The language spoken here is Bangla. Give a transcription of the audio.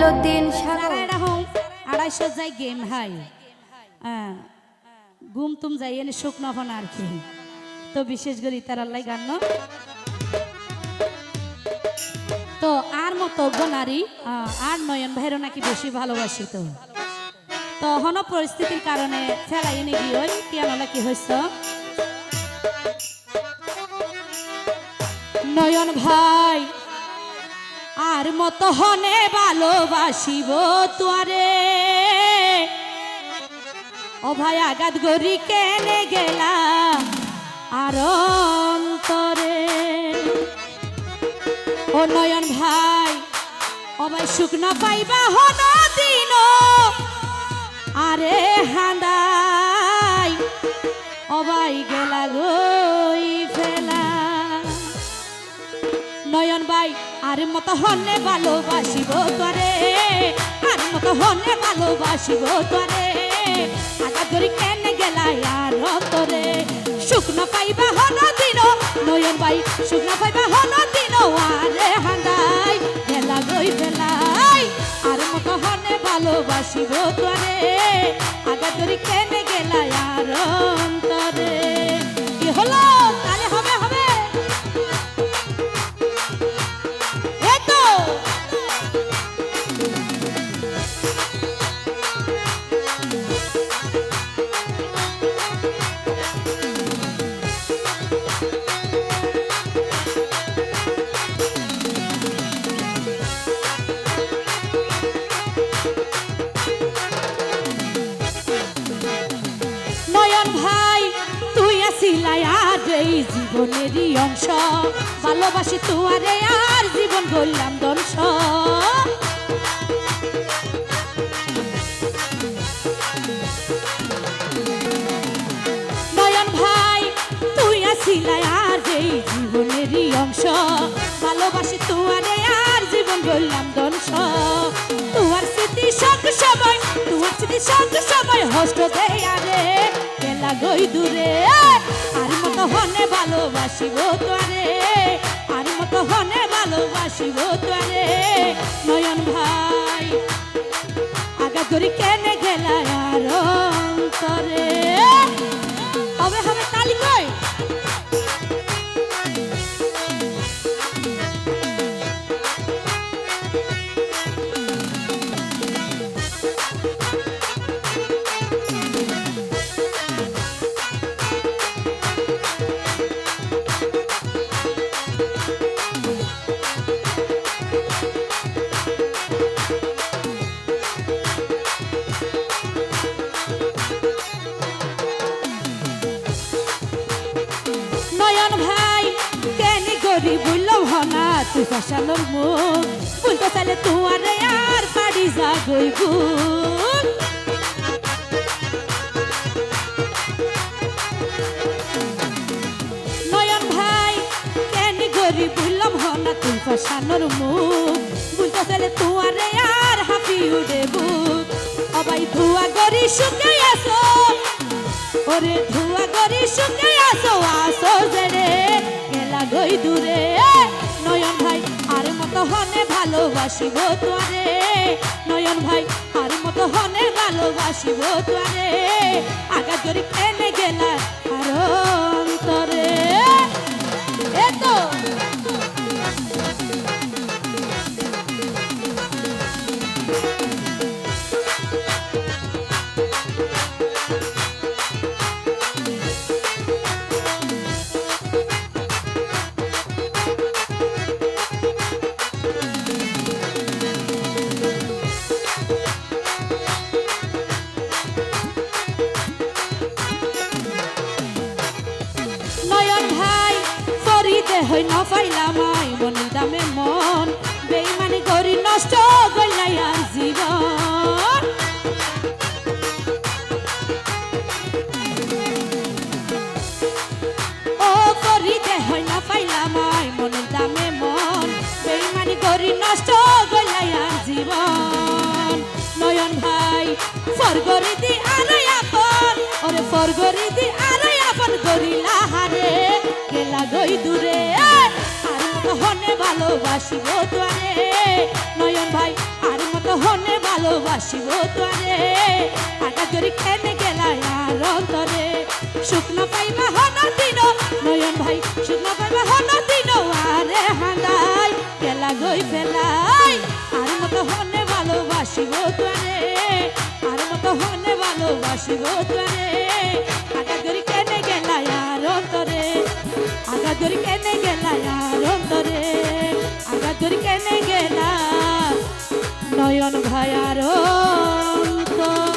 মইনুদ্দিন সাগর এরকম 250 যাই গেম হাই ঘুম তুম যাই এনে শুকনো হন আর কি তো বিশেষ করে তার আল্লাহ গান ন। তো আর মতো নারী আর নয়ন ভাইরও নাকি বেশি ভালোবাসি তো তো হন পরিস্থিতির কারণে ফেলাই এনে গিয়ে কেন কি হয়েছ নয়ন ভাই আর মতো হনে ভালোবাসিব তোরে ও ভাই আঘাত গরি কেনে গেলা আর অন্তরে ও নয়ন ভাই ও ভাই শুকনো পাইবা হন দিন আরে হাঁদাই ও ভাই গেলা গই ফেলা নয়ন ভাই আর মতো হনে ভালোবাসিব তোরে আর মতো হনে ভালোবাসিব তোরে আঘাত গরি কেনে গেলা আর অন্তরে শুকনো পাইবা হন দিন নয়ন ভাই শুকনো পাইবা হন দিন আরে হাঁদাই গেলা গই ফেলাই আর মতো হনে ভালোবাসিব তোরে আঘাত গরি কেনে গেলা আর অন্তরে কি হলো তাহলে হবে হবে জীবনেরই অংশ ভালোবাসি তোয়ারে আর জীবন গড়লাম ধ্বংস নয়ন ভাই তুই আসিলাই আর এই জীবনেরই অংশ ভালোবাসি তোয়ারে আর জীবন গড়লাম ধ্বংস তোমার স্মৃতি সঙ্গ সময় হষ্ট দেয় আরে গেলা গই দূরে আর মতো হনে ভালোবাসিব তোরে আর মতো হনে ভালোবাসিব তোরে নয়ন ভাই আঘাত গরি কেনে গেলা আর অন্তরে হবে হবে তালি কই তুই ফসানোর মুখ বলতে চাইলে তোমারে আর বাড়ি যা গইব নয়ন ভাই কেন গরি বললাম হনা তুই ফসানোর মুখ বলতে চাইলে তোমারে আর হাফি উড়ে বুক ও ভাই ধোয়া গরি শুকে আসো ওরে ধোয়া গরি শুকে আসো আসো জেরে গেলা গই দূরে নয়ন ভাই আর মতো হনে ভালোবাসিব তোরে নয়ন ভাই আর মতো হনে ভালোবাসিব তোরে আঘাত গরি কেনে গেলা আর অন্তরে এতো হই না পাইলাম মনের দামে মন বেইমানি করি নষ্ট করলাই আর জীবন ও করিতে হই না পাইলাম মনের দামে মন বেইমানি করি নষ্ট করলাই আর জীবন নয়ন ভাই ফরগরিদি আরে আপন ওরে ফরগরিদি আরে আপন করিলা হারে গেলা গই দূরে আর হনে ভালোবাসিব তোরে নয়ন ভাই আর মতো হনে ভালোবাসিব তোরে আঘাত করি কেনে গেলাই আর অন্তরে শুকনো পাইবা হন দিন নয়ন ভাই শুকনো পাইবা হন দিন আরে হাঁদাই গেলা গই ফেলাই আর মতো হনে ভালোবাসিব তোরে আর মতো হনে ভালোবাসিব তোরে আঘাত করি কেনে গেলাই আর অন্তরে আঘাত করি কেনে গেলাই আর অন্তরে আঘাত করি কেনে গেলা নয়ন ভাই আর অন্তরে।